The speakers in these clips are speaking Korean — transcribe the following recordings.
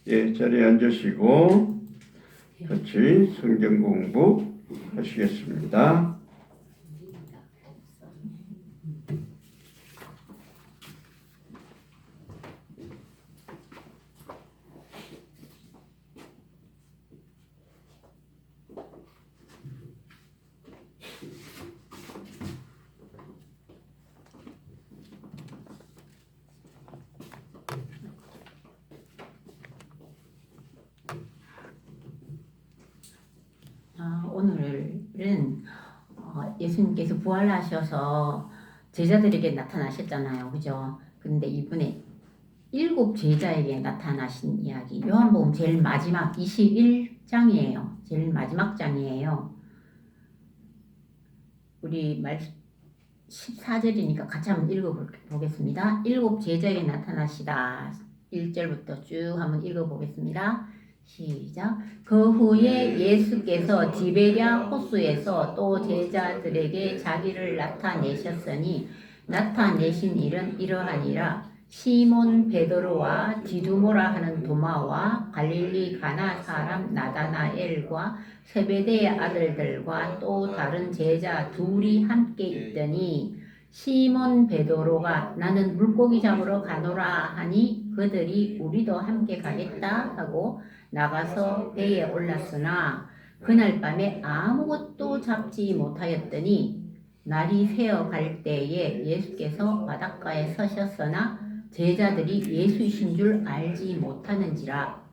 예, 자리에 앉으시고 같이 성경 공부 하시겠습니다. 오늘은 예수님께서 부활하셔서 제자들에게 나타나셨잖아요. 그죠? 근데 이번에 7 제자에게 나타나신 이야기. 요한복음 제일 마지막 21장이에요. 제일 마지막 장이에요. 우리 14절이니까 같이 한번 읽어보겠습니다. 7 제자에게 나타나시다. 1절부터 쭉 한번 읽어보겠습니다. 시작. 그 후에 예수께서 디베랴 호수에서 또 제자들에게 자기를 나타내셨으니 나타내신 일은 이러하니라. 시몬 베드로와 디두모라 하는 도마와 갈릴리 가나 사람 나다나엘과 세베대의 아들들과 또 다른 제자 둘이 함께 있더니 시몬 베드로가 나는 물고기 잡으러 가노라 하니 그들이 우리도 함께 가겠다 하고 나가서 배에 올랐으나 그날 밤에 아무것도 잡지 못하였더니 날이 새어 갈 때에 예수께서 바닷가에 서셨으나 제자들이 예수이신 줄 알지 못하는지라.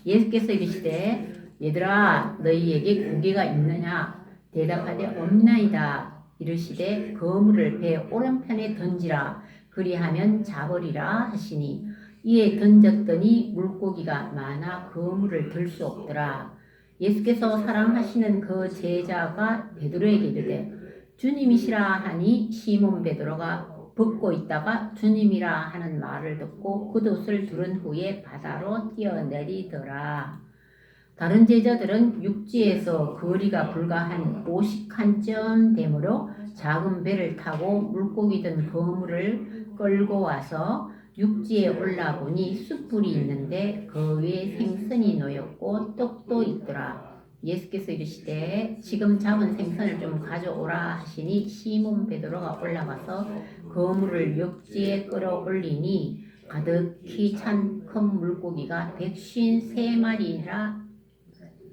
예수께서 이르시되 얘들아 너희에게 고기가 있느냐 대답하되 없나이다. 이르시되 그물을 배 오른편에 던지라 그리하면 잡으리라 하시니 이에 던졌더니 물고기가 많아 그물을 들 수 없더라. 예수께서 사랑하시는 그 제자가 베드로에게 이르되 주님이시라 하니 시몬 베드로가 벗고 있다가 주님이라 하는 말을 듣고 겉옷을 두른 후에 바다로 뛰어내리더라. 다른 제자들은 육지에서 거리가 불과 한 50칸쯤 되므로 작은 배를 타고 물고기 든 그물을 끌고 와서 육지에 올라보니 숯불이 있는데 그 위에 생선이 놓였고 떡도 있더라. 예수께서 이르시되 지금 잡은 생선을 좀 가져오라 하시니 시몬 베드로가 올라가서 그물을 육지에 끌어올리니 가득히 찬 큰 물고기가 153마리라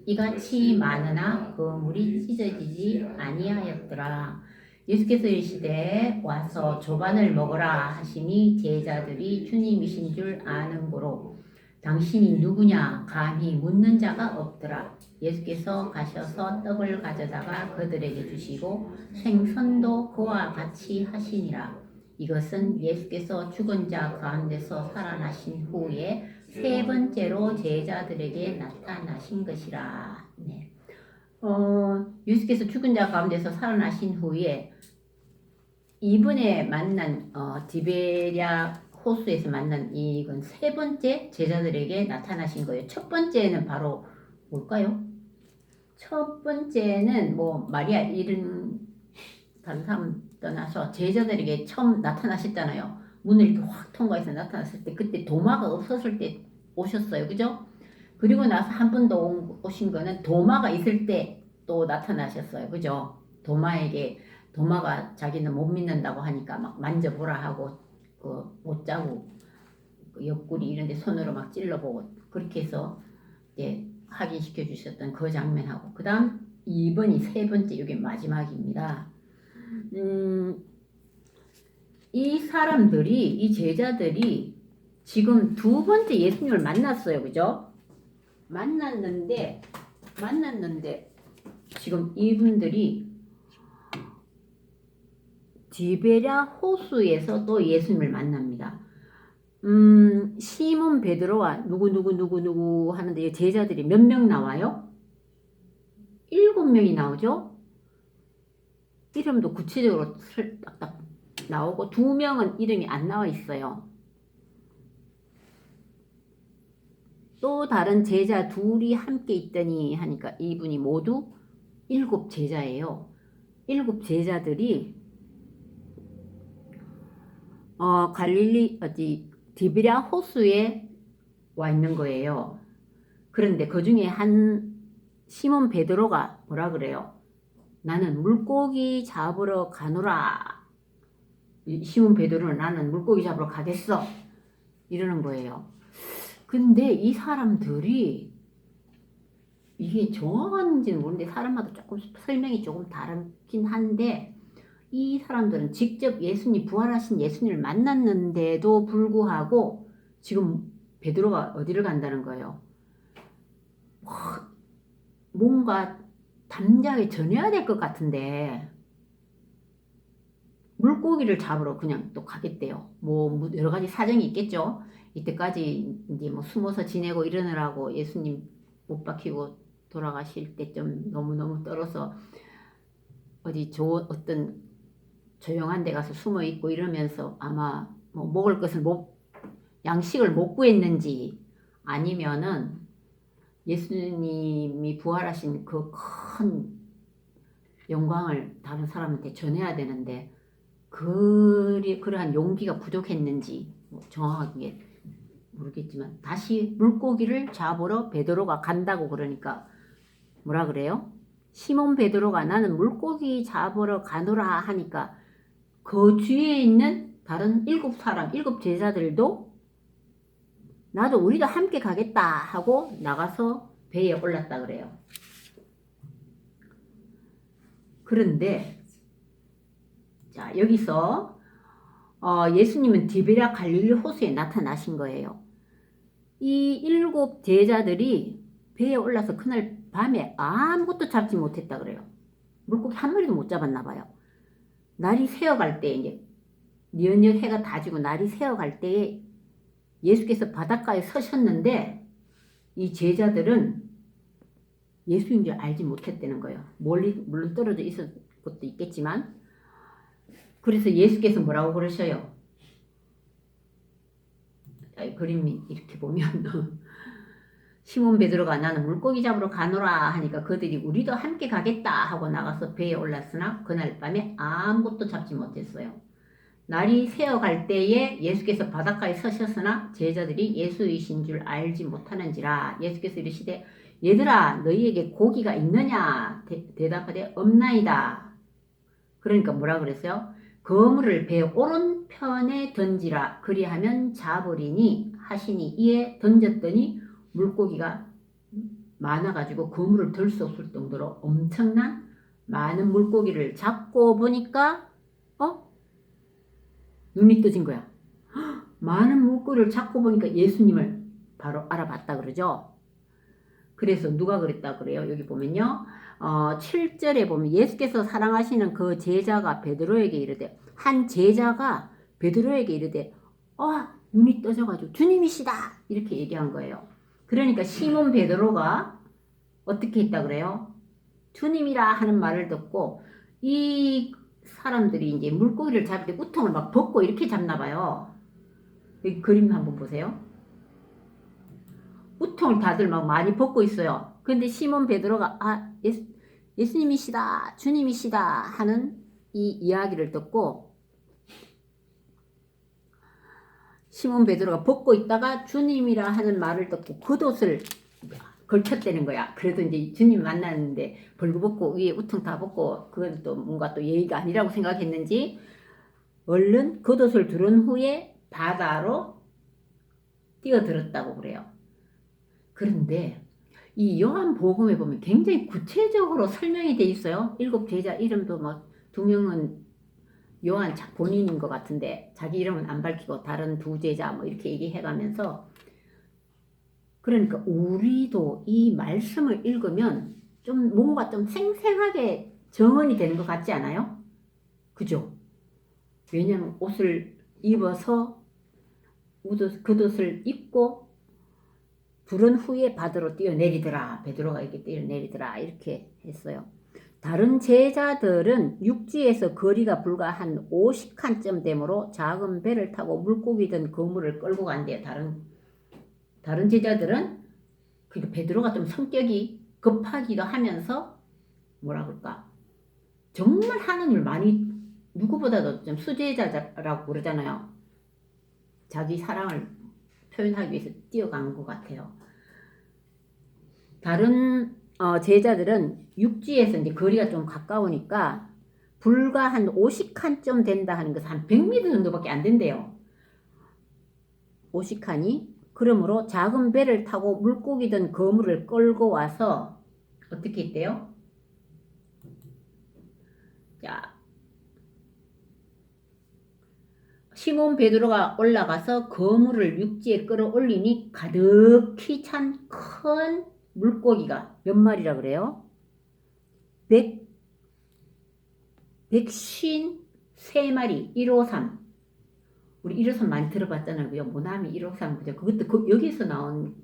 이같이 많으나 그물이 찢어지지 아니하였더라. 예수께서 이르시되 와서 조반을 먹으라 하시니 제자들이 주님이신 줄 아는 고로 당신이 누구냐 감히 묻는 자가 없더라. 예수께서 가셔서 떡을 가져다가 그들에게 주시고 생선도 그와 같이 하시니라. 이것은 예수께서 죽은 자 가운데서 살아나신 후에 3번째로 제자들에게 나타나신 것이라. 네. 예수께서 죽은 자 가운데서 살아나신 후에 이번에 만난 디베랴 호수에서 만난 이건 3번째 제자들에게 나타나신 거예요. 첫 번째는 바로 뭘까요? 첫 번째는 뭐 마리아 이른 다른 사람 떠나서 제자들에게 처음 나타나셨잖아요. 문을 이렇게 확 통과해서 나타났을 때 그때 도마가 없었을 때 오셨어요. 그죠? 그리고 나서 한 번 더 오신 거는 도마가 있을 때 또 나타나셨어요. 그죠? 도마가 자기는 못 믿는다고 하니까 막 만져보라 하고 그 못자국 그 옆구리 이런 데 손으로 막 찔러보고 그렇게 해서 이제 확인시켜 주셨던 그 장면하고 그 다음 2번이 3번째 이게 마지막입니다. 이 사람들이 이 제자들이 지금 2번째 예수님을 만났어요. 그죠? 만났는데 지금 이분들이 디베랴 호수에서 또 예수님을 만납니다. 시몬 베드로와 누구 하는데 제자들이 몇 명 나와요? 7명이 나오죠? 이름도 구체적으로 딱딱 나오고 2명은 이름이 안 나와 있어요. 또 다른 제자 둘이 함께 있더니 하니까 이분이 모두 7 제자예요. 7 제자들이 갈릴리 디베랴 호수에 와 있는 거예요. 그런데 그 중에 한 시몬 베드로가 뭐라 그래요? 나는 물고기 잡으러 가노라. 시몬 베드로는 나는 물고기 잡으러 가겠어. 이러는 거예요. 근데 이 사람들이 이게 정확한지는 모르는데 사람마다 조금 설명이 조금 다르긴 한데 이 사람들은 직접 예수님 부활하신 예수님을 만났는데도 불구하고 지금 베드로가 어디를 간다는 거예요. 뭔가 담대하게 전해야 될 것 같은데 물고기를 잡으러 그냥 또 가겠대요. 뭐 여러 가지 사정이 있겠죠. 이때까지 이제 뭐 숨어서 지내고 이러느라고 예수님 못 박히고 돌아가실 때쯤 너무너무 떨어서 어디 어떤 조용한 데 가서 숨어 있고 이러면서 아마 뭐 먹을 것을 양식을 못 구했는지 아니면은 예수님이 부활하신 그 큰 영광을 다른 사람한테 전해야 되는데 그러한 용기가 부족했는지 정확하게 모르겠지만 다시 물고기를 잡으러 베드로가 간다고 그러니까 뭐라 그래요? 시몬 베드로가 나는 물고기 잡으러 가노라 하니까 그 뒤에 있는 다른 7사람, 7제자들도 나도 우리도 함께 가겠다 하고 나가서 배에 올랐다 그래요. 그런데 자 여기서 예수님은 디베랴 갈릴리 호수에 나타나신 거예요. 이 7제자들이 배에 올라서 그날 밤에 아무것도 잡지 못했다 그래요. 물고기 한 마리도 못 잡았나 봐요. 날이 새어갈 때 이제 뉘엿뉘엿 해가 다 지고 날이 새어갈 때에 예수께서 바닷가에 서셨는데 이 제자들은 예수인 줄 알지 못했다는 거예요. 멀리 물론 떨어져 있을 것도 있겠지만 그래서 예수께서 뭐라고 그러셔요? 그림이 이렇게 보면 시몬 베드로가 나는 물고기 잡으러 가노라 하니까 그들이 우리도 함께 가겠다 하고 나가서 배에 올랐으나 그날 밤에 아무것도 잡지 못했어요. 날이 새어갈 때에 예수께서 바닷가에 서셨으나 제자들이 예수이신 줄 알지 못하는지라. 예수께서 이르시되 얘들아 너희에게 고기가 있느냐 대답하되 없나이다. 그러니까 뭐라 그랬어요? 그물을 배 오른편에 던지라 그리하면 잡으리니 하시니 이에 던졌더니 물고기가 많아가지고 그물을 들 수 없을 정도로 엄청난 많은 물고기를 잡고 보니까 눈이 떠진 거야. 많은 물고기를 잡고 보니까 예수님을 바로 알아봤다 그러죠. 그래서 누가 그랬다 그래요? 여기 보면요. 7절에 보면 예수께서 사랑하시는 그 제자가 베드로에게 이르되 한 제자가 베드로에게 이르되 눈이 떠져가지고 주님이시다 이렇게 얘기한 거예요. 그러니까 시몬 베드로가 어떻게 했다 그래요? 주님이라 하는 말을 듣고 이 사람들이 이제 물고기를 잡을 때 우통을 막 벗고 이렇게 잡나 봐요. 여기 그림 한번 보세요. 우통을 다들 막 많이 벗고 있어요. 근데 시몬 베드로가 예수님이시다 주님이시다 하는 이 이야기를 듣고 시몬 베드로가 벗고 있다가 주님이라 하는 말을 듣고 겉옷을 걸쳤다는 거야. 그래도 이제 주님 만났는데 벌거벗고 위에 우통 다 벗고 그건 또 뭔가 또 예의가 아니라고 생각했는지 얼른 겉옷을 두른 후에 바다로 뛰어들었다고 그래요. 그런데 이 요한복음에 보면 굉장히 구체적으로 설명이 돼 있어요. 7제자 이름도 막 2명은 요한 본인인 것 같은데 자기 이름은 안 밝히고 다른 2제자 뭐 이렇게 얘기해가면서 그러니까 우리도 이 말씀을 읽으면 좀 뭔가 좀 생생하게 정언이 되는 것 같지 않아요? 그죠? 왜냐면 옷을 입어서 겉옷을 입고 두른 후에 바다로 뛰어내리더라. 베드로가 이렇게 뛰어내리더라. 이렇게 했어요. 다른 제자들은 육지에서 거리가 불과 한 50칸쯤 되므로 작은 배를 타고 물고기 든 그물을 끌고 간대요. 다른 제자들은 그러니까 베드로가 좀 성격이 급하기도 하면서 뭐라 그럴까 정말 하는 일 많이 누구보다도 좀 수제자라고 그러잖아요. 자기 사랑을 표현하기 위해서 뛰어간 것 같아요. 다른 제자들은 육지에서 이제 거리가 좀 가까우니까 불과 한 50칸쯤 된다 하는 것은 한 100m 정도밖에 안 된대요. 50칸이. 그러므로 작은 배를 타고 물고기든 거물을 끌고 와서 어떻게 했대요? 자, 시몬 베드로가 올라가서 거물을 육지에 끌어올리니 가득히 찬 큰 물고기가 몇 마리라 그래요? 153마리, 153. 우리 153 많이 들어봤잖아요. 그죠? 모나미 153, 그죠? 그것도 여기서 나온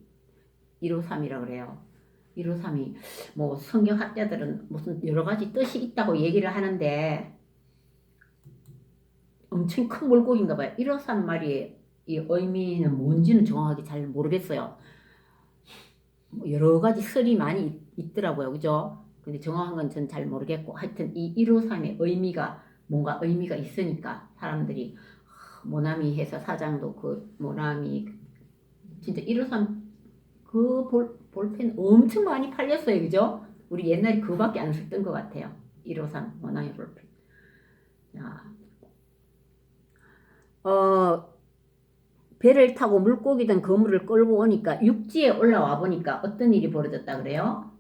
153이라 그래요. 153이, 뭐, 성경학자들은 무슨 여러 가지 뜻이 있다고 얘기를 하는데, 엄청 큰 물고기인가 봐요. 153마리의 이 의미는 뭔지는 정확하게 잘 모르겠어요. 뭐 여러 가지 설이 많이 있더라고요. 그죠? 근데 정확한 건 전 잘 모르겠고, 하여튼 이 153의 의미가, 뭔가 의미가 있으니까 사람들이 모나미 회사 사장도 그 모나미 진짜 153 그 볼펜 엄청 많이 팔렸어요. 그죠? 우리 옛날에 그거밖에 안 썼던 것 같아요. 153 모나미 볼펜. 자, 배를 타고 물고기든 거물을 끌고 오니까 육지에 올라와 보니까 어떤 일이 벌어졌다 그래요?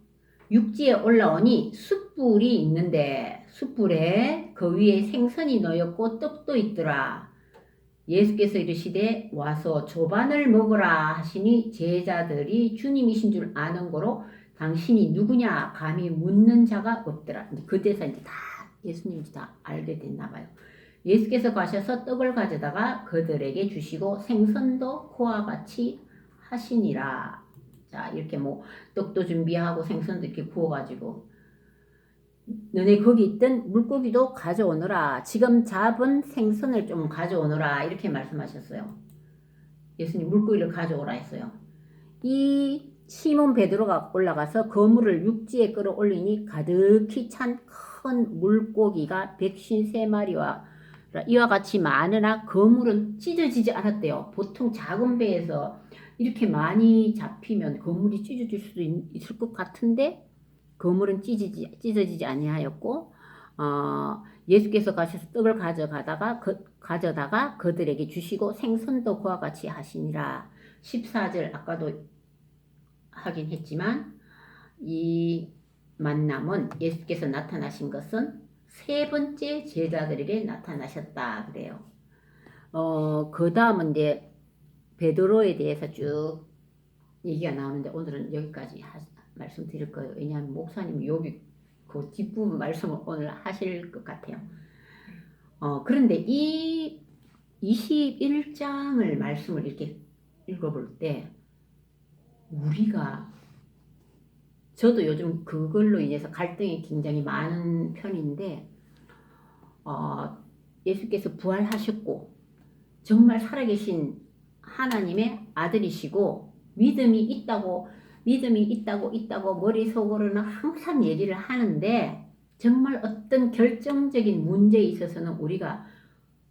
육지에 올라오니 숯불이 있는데 숯불에 그 위에 생선이 놓였고 떡도 있더라. 예수께서 이르시되 와서 조반을 먹으라 하시니 제자들이 주님이신 줄 아는 거로 당신이 누구냐 감히 묻는 자가 없더라. 그때서 이제 다 예수님이 다 알게 됐나 봐요. 예수께서 가셔서 떡을 가져다가 그들에게 주시고 생선도 그와 같이 하시니라. 자, 이렇게 뭐 떡도 준비하고 생선도 이렇게 구워가지고 너네 거기 있던 물고기도 가져오너라. 지금 잡은 생선을 좀 가져오너라. 이렇게 말씀하셨어요. 예수님 물고기를 가져오라 했어요. 이 시몬 베드로가 올라가서 그물을 육지에 끌어올리니 가득히 찬 큰 물고기가 153마리와 이와 같이 많으나 그물은 찢어지지 않았대요. 보통 작은 배에서 이렇게 많이 잡히면 그물이 찢어질 수도 있을 것 같은데 그물은 찢어지지 아니하였고 예수께서 가셔서 떡을 가져다가 그들에게 주시고 생선도 그와 같이 하시니라. 14절 아까도 하긴 했지만 이 만남은 예수께서 나타나신 것은 세 번째 제자들에게 나타나셨다 그래요. 그 다음은 이제 베드로에 대해서 쭉 얘기가 나오는데 오늘은 여기까지 말씀드릴 거예요. 왜냐하면 목사님이 여기 그 뒷부분 말씀을 오늘 하실 것 같아요. 그런데 이 21장을 말씀을 이렇게 읽어볼 때 우리가 저도 요즘 그걸로 인해서 갈등이 굉장히 많은 편인데 예수께서 부활하셨고 정말 살아계신 하나님의 아들이시고 믿음이 있다고 머릿속으로는 항상 얘기를 하는데 정말 어떤 결정적인 문제에 있어서는 우리가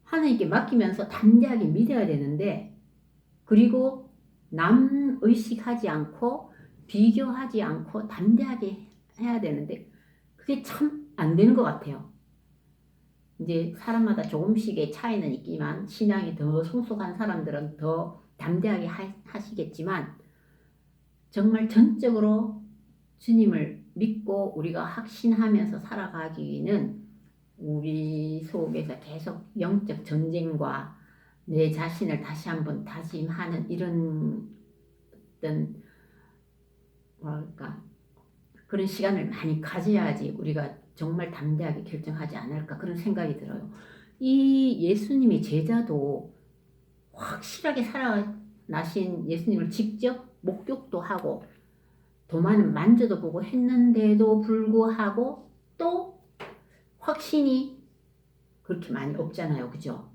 하나님께 맡기면서 담대하게 믿어야 되는데 그리고 남 의식하지 않고 비교하지 않고 담대하게 해야 되는데 그게 참 안 되는 것 같아요. 이제 사람마다 조금씩의 차이는 있지만 신앙이 더 성숙한 사람들은 더 담대하게 하시겠지만 정말 전적으로 주님을 믿고 우리가 확신하면서 살아가기는 우리 속에서 계속 영적 전쟁과 내 자신을 다시 한번 다짐하는 이런 어떤 뭐랄까 그런 시간을 많이 가져야지 우리가 정말 담대하게 결정하지 않을까 그런 생각이 들어요. 이 예수님의 제자도 확실하게 살아나신 예수님을 직접 목격도 하고 도마는 만져도 보고 했는데도 불구하고 또 확신이 그렇게 많이 없잖아요. 그죠?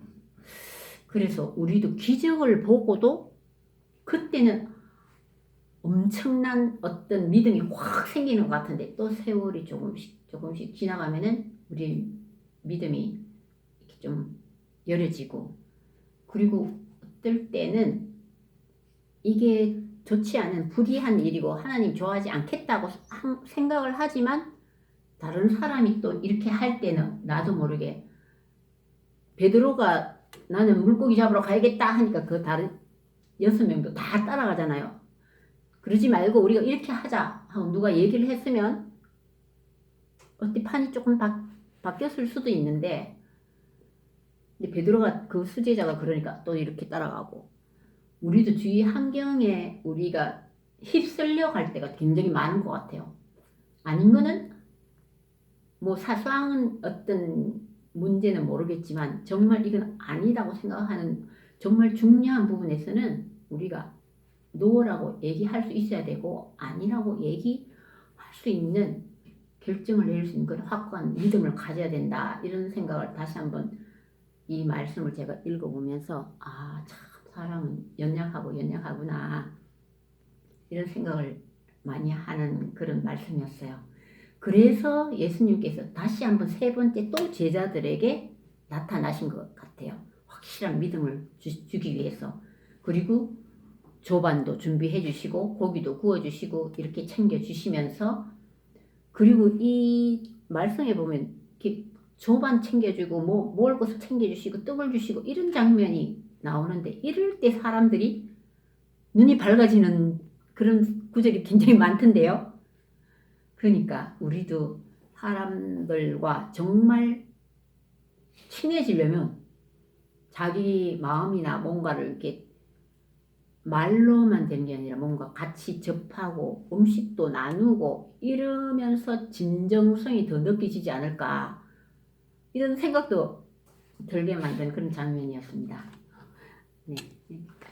그래서 우리도 기적을 보고도 그때는 엄청난 어떤 믿음이 확 생기는 것 같은데 또 세월이 조금씩 지나가면은 우리 믿음이 이렇게 좀 여려지고 그리고 어떨 때는 이게 좋지 않은 불의한 일이고 하나님 좋아하지 않겠다고 생각을 하지만 다른 사람이 또 이렇게 할 때는 나도 모르게 베드로가 나는 물고기 잡으러 가야겠다 하니까 그 다른 6명도 다 따라가잖아요. 그러지 말고 우리가 이렇게 하자 하고 누가 얘기를 했으면 어때 판이 조금 바뀌었을 수도 있는데 근데 베드로가 그 수제자가 그러니까 또 이렇게 따라가고 우리도 주위 환경에 우리가 휩쓸려 갈 때가 굉장히 많은 것 같아요. 아닌 거는 뭐 사소한 어떤 문제는 모르겠지만 정말 이건 아니라고 생각하는 정말 중요한 부분에서는 우리가 노라고 얘기할 수 있어야 되고 아니라고 얘기할 수 있는 결정을 내릴 수 있는 그런 확고한 믿음을 가져야 된다. 이런 생각을 다시 한번 이 말씀을 제가 읽어보면서 아, 참 사람은 연약하구나 이런 생각을 많이 하는 그런 말씀이었어요. 그래서 예수님께서 다시 한번 세 번째 또 제자들에게 나타나신 것 같아요. 확실한 믿음을 주기 위해서. 그리고 조반도 준비해 주시고 고기도 구워 주시고 이렇게 챙겨 주시면서 그리고 이 말씀에 보면 이렇게 조반 챙겨주고 뭐 먹을 것을 챙겨주시고 떡을 주시고 이런 장면이 나오는데 이럴 때 사람들이 눈이 밝아지는 그런 구절이 굉장히 많던데요. 그러니까 우리도 사람들과 정말 친해지려면 자기 마음이나 뭔가를 이렇게 말로만 되는 게 아니라 뭔가 같이 접하고 음식도 나누고 이러면서 진정성이 더 느껴지지 않을까 이런 생각도 들게 만든 그런 장면이었습니다. 네, 여기까지.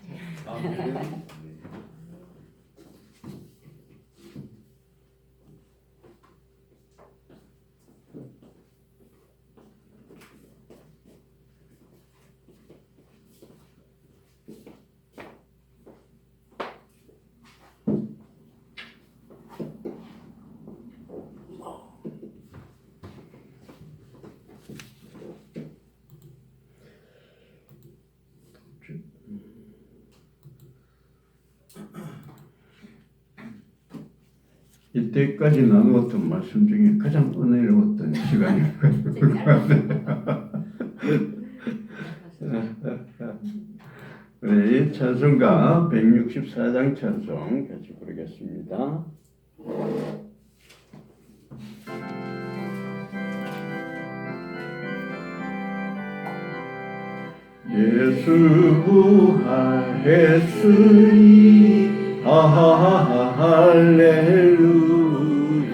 이때까지 나누었던 말씀 중에 가장 은혜로웠던 시간이었던 것 같아요. 우리 찬송가 164장 찬송 같이 부르겠습니다. 예수 부활했으니 할렐루야